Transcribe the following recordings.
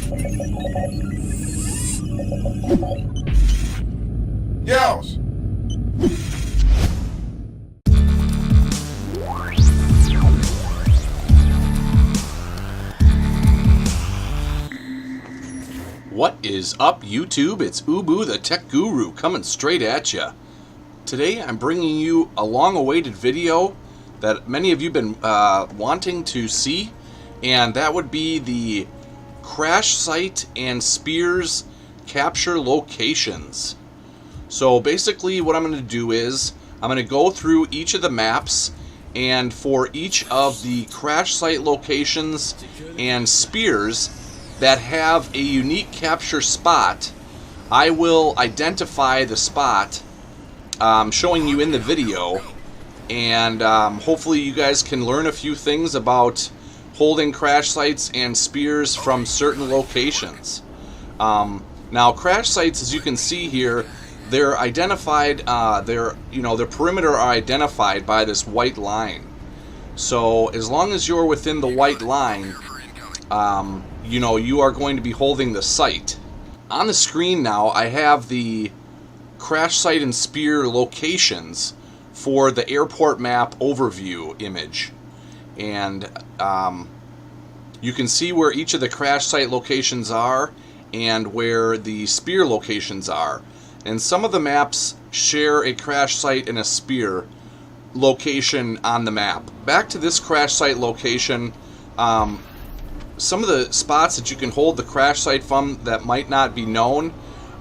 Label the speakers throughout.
Speaker 1: Yells!
Speaker 2: What is up, YouTube? It's Ubu the Tech Guru coming straight at ya. Today I'm bringing you a long-awaited video that many of you have been wanting to see, and that would be the crash site and spears capture locations. So basically what I'm going to do is I'm going to go through each of the maps, and for each of the crash site locations and spears that have a unique capture spot, I will identify the spot showing you in the video, and hopefully you guys can learn a few things about holding crash sites and spears from certain locations. Now crash sites, as you can see here, they're identified, their perimeter are identified by this white line. So as long as you're within the white line, you are going to be holding the site. On the screen now, I have the crash site and spear locations for the airport map overview image. And you can see where each of the crash site locations are and where the spear locations are. And some of the maps share a crash site and a spear location on the map. Back to this crash site location, some of the spots that you can hold the crash site from that might not be known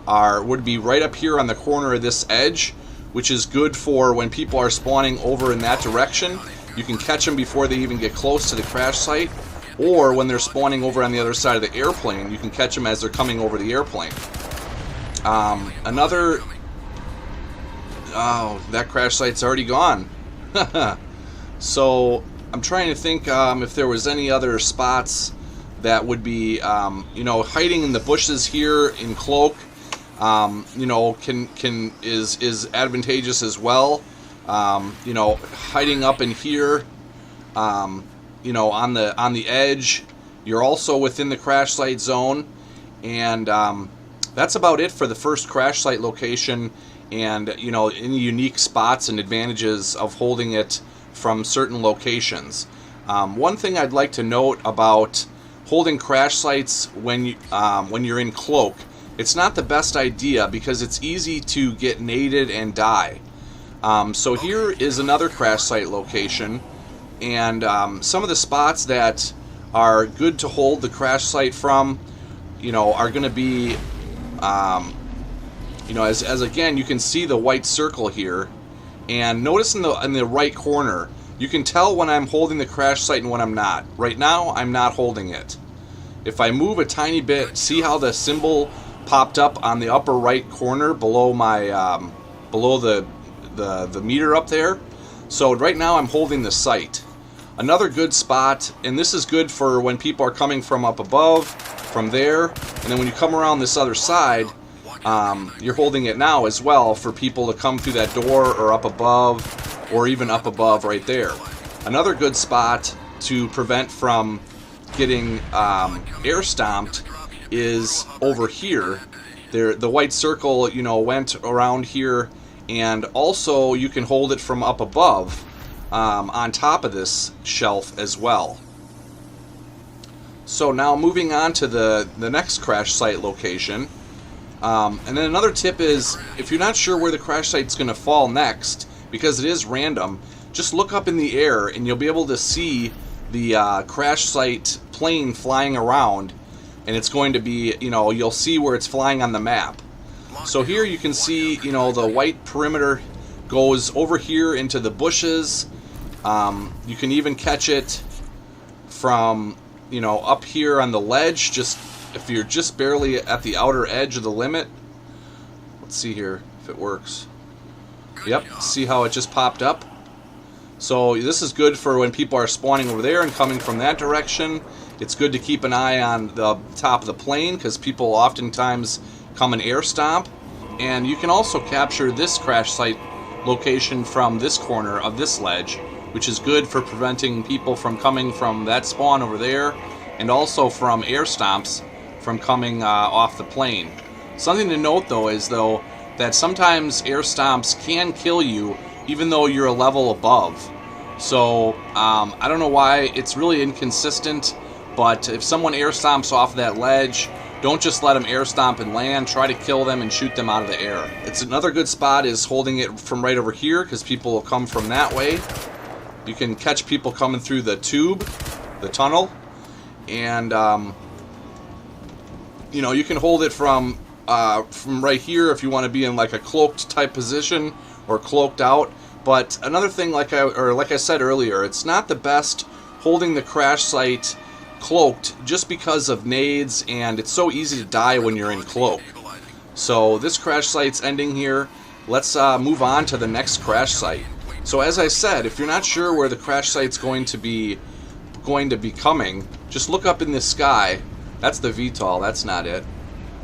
Speaker 2: would be right up here on the corner of this edge, which is good for when people are spawning over in that direction. You can catch them before they even get close to the crash site, or when they're spawning over on the other side of the airplane, you can catch them as they're coming over the airplane. That crash site's already gone. So I'm trying to think if there was any other spots that would be, hiding in the bushes here in cloak, is advantageous as well. Hiding up in here, on the edge, you're also within the crash site zone, and that's about it for the first crash site location, and any unique spots and advantages of holding it from certain locations. One thing I'd like to note about holding crash sites when you're in cloak, it's not the best idea because it's easy to get naded and die. So here is another crash site location, and some of the spots that are good to hold the crash site from, are going to be, as again, you can see the white circle here, and notice in the right corner, you can tell when I'm holding the crash site and when I'm not. Right now, I'm not holding it. If I move a tiny bit, see how the symbol popped up on the upper right corner below my below the meter up there? So right now I'm holding the site. Another good spot, and this is good for when people are coming from up above, from there, and then when you come around this other side, you're holding it now as well for people to come through that door or up above, or even up above right there. Another good spot to prevent from getting air stomped is over here. The white circle, went around here, and also you can hold it from up above on top of this shelf as well. So now moving on to the next crash site location. And then another tip is, if you're not sure where the crash site's going to fall next, because it is random, just look up in the air and you'll be able to see the crash site plane flying around, and it's going to be, you'll see where it's flying on the map. So here you can see, the white perimeter goes over here into the bushes. You can even catch it from, up here on the ledge, just if you're just barely at the outer edge of the limit. Let's see here if it works. Yep, see how it just popped up? So this is good for when people are spawning over there and coming from that direction. It's good to keep an eye on the top of the plane because people oftentimes come and air stomp. And you can also capture this crash site location from this corner of this ledge, which is good for preventing people from coming from that spawn over there, and also from air stomps from coming off the plane. Something to note though is that sometimes air stomps can kill you even though you're a level above. So I don't know why, it's really inconsistent, but if someone air stomps off that ledge, don't just let them air stomp and land. Try to kill them and shoot them out of the air. It's another good spot is holding it from right over here, because people will come from that way. You can catch people coming through the tube, the tunnel, and you know, you can hold it from right here if you want to be in like a cloaked type position or cloaked out. But another thing, like I said earlier, it's not the best holding the crash site cloaked just because of nades, and it's so easy to die when you're in cloak. So this crash site's ending here. Let's move on to the next crash site. So as I said, if you're not sure where the crash site's going to be coming, just look up in the sky. That's the VTOL, that's not it.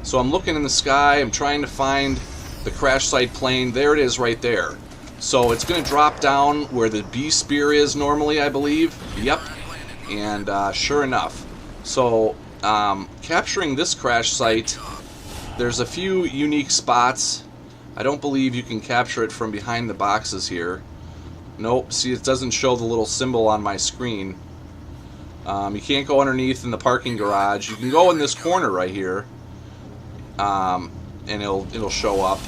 Speaker 2: So I'm looking in the sky, I'm trying to find the crash site plane. There it is right there. So it's going to drop down where the B spear is normally, I believe. Yep. And sure enough. So capturing this crash site, there's a few unique spots. I don't believe you can capture it from behind the boxes here. Nope, see, it doesn't show the little symbol on my screen. You can't go underneath in the parking garage. You can go in this corner right here, and it'll show up.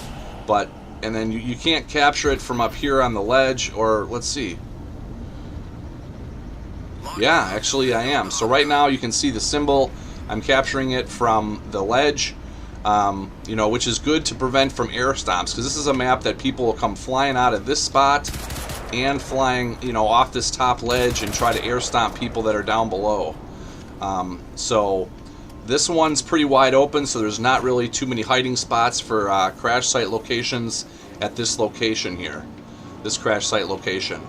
Speaker 2: And then you can't capture it from up here on the ledge, or let's see. Yeah, actually I am. So right now you can see the symbol. I'm capturing it from the ledge, you know, which is good to prevent from air stomps, because this is a map that people will come flying out of this spot and flying, you know, off this top ledge and try to air stomp people that are down below. So this one's pretty wide open, so there's not really too many hiding spots for crash site locations at this location here, this crash site location.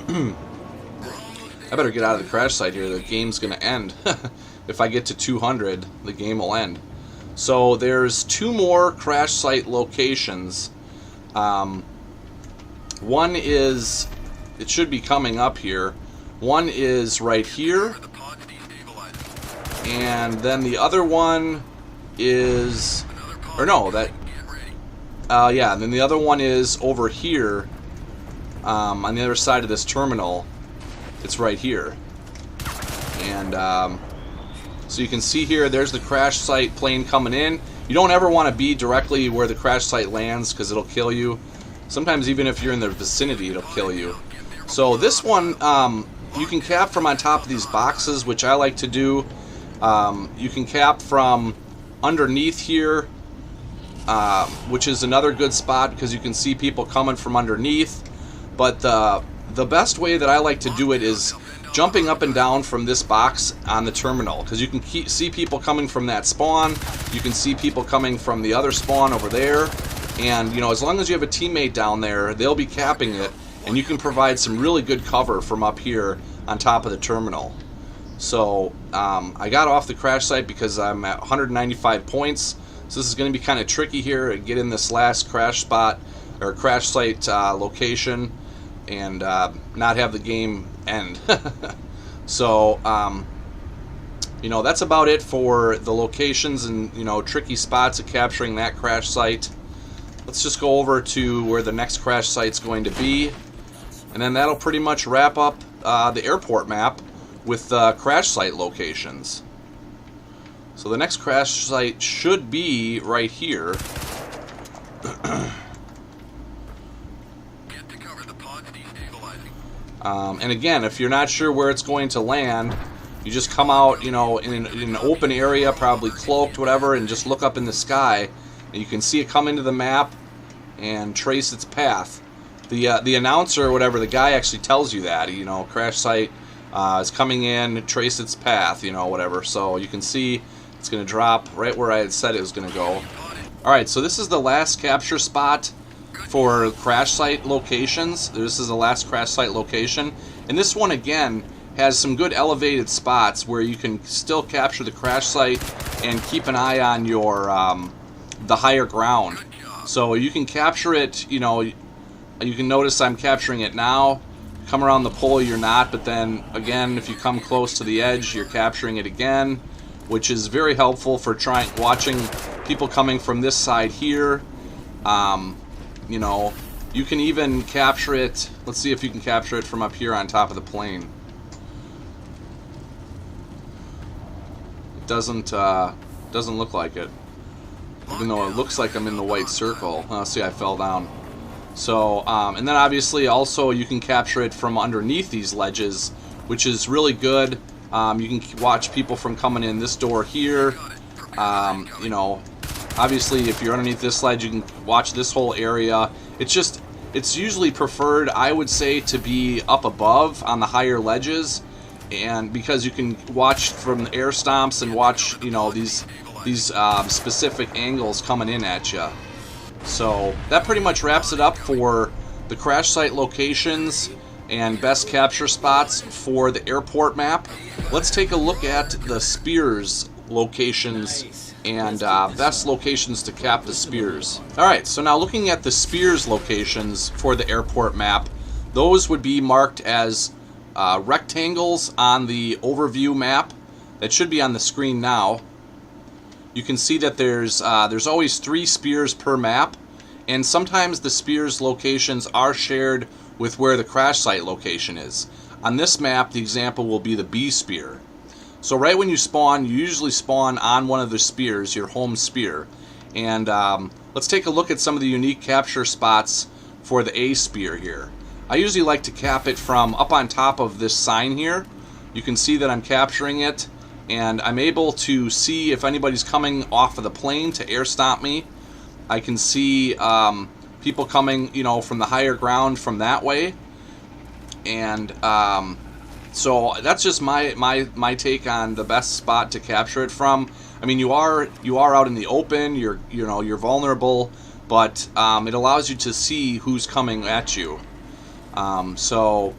Speaker 2: I better get out of the crash site here. The game's going to end. If I get to 200, the game will end. So there's two more crash site locations. One is, it should be coming up here. One is right here. And then the other one is, or no, that, yeah, and then the other one is over here, on the other side of this terminal. It's right here. And so you can see here, there's the crash site plane coming in. You don't ever want to be directly where the crash site lands, because it'll kill you. Sometimes even if you're in the vicinity, it'll kill you. So this one, you can cap from on top of these boxes, which I like to do. You can cap from underneath here, which is another good spot because you can see people coming from underneath. But the best way that I like to do it is jumping up and down from this box on the terminal, because you can see people coming from that spawn. You can see people coming from the other spawn over there. And, you know, as long as you have a teammate down there, they'll be capping it, and you can provide some really good cover from up here on top of the terminal. So I got off the crash site because I'm at 195 points. So this is going to be kind of tricky here to get in this last crash spot or crash site location and not have the game end. So you know, that's about it for the locations and, you know, tricky spots of capturing that crash site. Let's just go over to where the next crash site's going to be, and then that'll pretty much wrap up the airport map with crash site locations. So the next crash site should be right here. And again, if you're not sure where it's going to land, you just come out, you know, in an open area, probably cloaked, whatever, and just look up in the sky, and you can see it come into the map and trace its path. The announcer or whatever, the guy actually tells you that, you know, crash site is coming in, trace its path, you know, whatever. So you can see it's going to drop right where I had said it was going to go. Alright, so this is the last capture spot for crash site locations. This is the last crash site location. And this one, again, has some good elevated spots where you can still capture the crash site and keep an eye on your the higher ground. So you can capture it, you know, you can notice I'm capturing it now. Come around the pole, you're not, but then again, if you come close to the edge, you're capturing it again. which is very helpful for watching people coming from this side here. You know, you can even capture it. Let's see if you can capture it from up here on top of the plane. It doesn't look like it, even though it looks like I'm in the white circle. Oh, see, I fell down. So, and then obviously also you can capture it from underneath these ledges, which is really good. You can watch people from coming in this door here. You know, obviously if you're underneath this ledge, you can watch this whole area. It's usually preferred, I would say, to be up above on the higher ledges, and because you can watch from the air stomps and watch, you know, these specific angles coming in at you. So that pretty much wraps it up for the crash site locations and best capture spots for the airport map. Let's take a look at the spears locations and best locations to cap the spears. Alright, so now looking at the spears locations for the airport map, those would be marked as rectangles on the overview map that should be on the screen now. You can see that there's always 3 spears per map, and sometimes the spears locations are shared with where the crash site location is. On this map, the example will be the B spear. So right when you spawn, you usually spawn on one of the spears, your home spear. And let's take a look at some of the unique capture spots for the A spear here. I usually like to cap it from up on top of this sign here. You can see that I'm capturing it, and I'm able to see if anybody's coming off of the plane to air stomp me. I can see people coming, you know, from the higher ground from that way, and so that's just my take on the best spot to capture it from. I mean, you are out in the open. You're vulnerable, but it allows you to see who's coming at you. So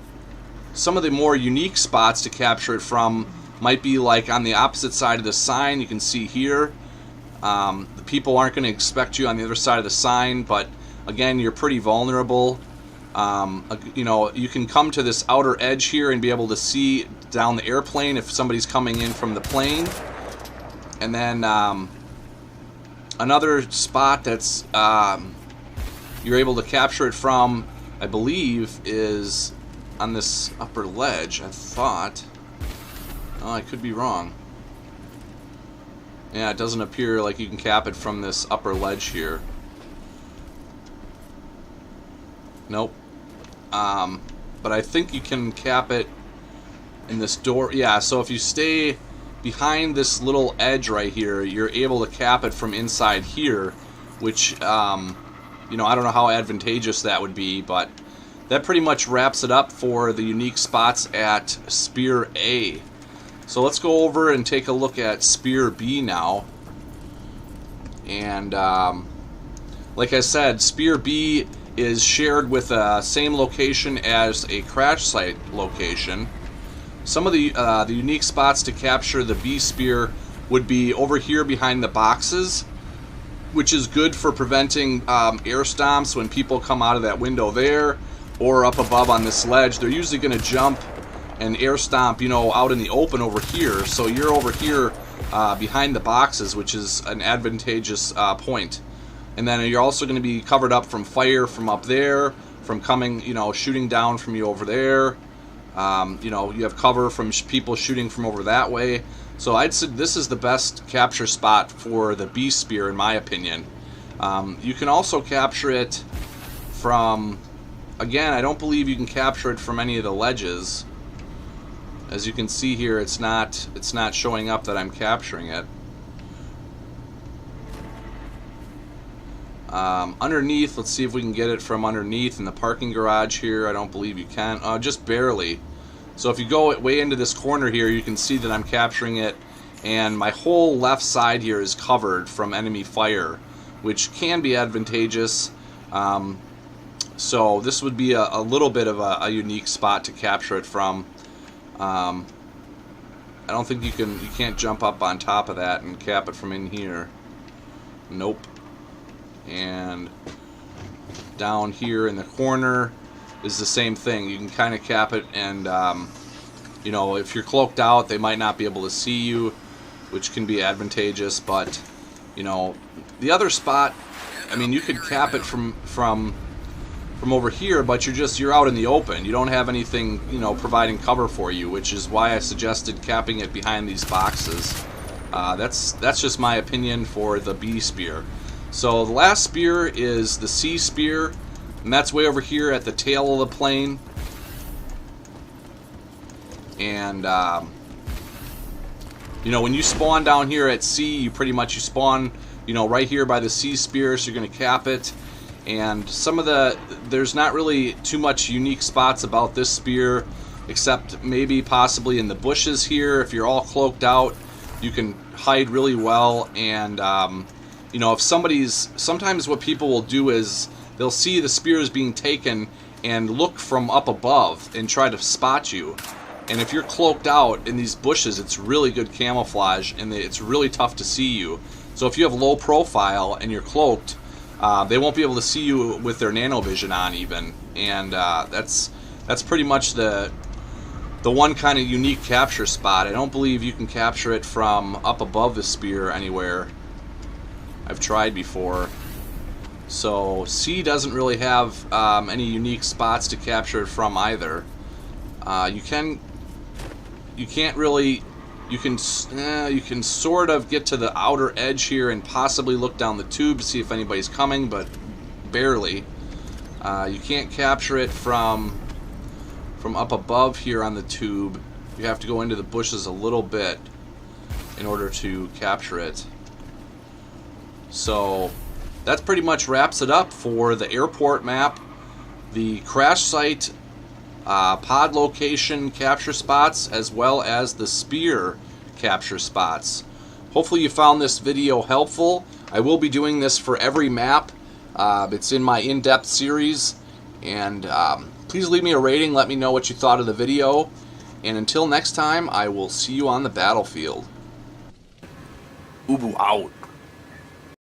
Speaker 2: some of the more unique spots to capture it from might be like on the opposite side of the sign. You can see here, the people aren't going to expect you on the other side of the sign, but again, you're pretty vulnerable. You know, you can come to this outer edge here and be able to see down the airplane if somebody's coming in from the plane. And then another spot that's you're able to capture it from, I believe, is on this upper ledge. I thought. Oh, I could be wrong. Yeah, it doesn't appear like you can cap it from this upper ledge here. Nope. But I think you can cap it in this door. Yeah, so if you stay behind this little edge right here, you're able to cap it from inside here, which, you know, I don't know how advantageous that would be, but that pretty much wraps it up for the unique spots at Spear A. So let's go over and take a look at Spear B now. And like I said, Spear B is shared with the same location as a crash site location. Some of the unique spots to capture the B spear would be over here behind the boxes, which is good for preventing air stomps when people come out of that window there, or up above on this ledge. They're usually going to jump and air stomp, you know, out in the open over here. So you're over here behind the boxes, which is an advantageous point. And then you're also going to be covered up from fire from up there, from coming, you know, shooting down from you over there. You know, you have cover from people shooting from over that way. So I'd say this is the best capture spot for the B spear, in my opinion. You can also capture it from, again, I don't believe you can capture it from any of the ledges. As you can see here, it's not showing up that I'm capturing it. Underneath, let's see if we can get it from underneath in the parking garage here. I don't believe you can. Just barely. So if you go way into this corner here, you can see that I'm capturing it, and my whole left side here is covered from enemy fire, which can be advantageous. So this would be a little bit of a unique spot to capture it from. I don't think you can't jump up on top of that and cap it from in here. Nope. And down here in the corner is the same thing. You can kind of cap it, and you know, if you're cloaked out, they might not be able to see you. which can be advantageous. But you know, the other spot, I mean, you could cap it from over here, but you're out in the open. You don't have anything, you know, providing cover for you, which is why I suggested capping it behind these boxes. That's just my opinion for the B spear. So the last spear is the C spear, and that's way over here at the tail of the plane. And you know, when you spawn down here at C, you spawn, you know, right here by the C spear, so you're going to cap it. And there's not really too much unique spots about this spear, except maybe possibly in the bushes here. If you're all cloaked out, you can hide really well. And you know, if sometimes what people will do is they'll see the spears being taken and look from up above and try to spot you. And if you're cloaked out in these bushes, it's really good camouflage, and it's really tough to see you. So if you have low profile and you're cloaked, they won't be able to see you with their nanovision on even. And that's pretty much the one kind of unique capture spot. I don't believe you can capture it from up above the spear anywhere. I've tried before. So C doesn't really have any unique spots to capture it from either. You can sort of get to the outer edge here and possibly look down the tube to see if anybody's coming, but barely. You can't capture it from up above here on the tube. You have to go into the bushes a little bit in order to capture it. So that pretty much wraps it up for the airport map, the crash site, pod location capture spots, as well as the spear capture spots. Hopefully you found this video helpful. I will be doing this for every map. It's in my in-depth series, and please leave me a rating. Let me know what you thought of the video, and until next time, I will see you on the battlefield. Ubu out.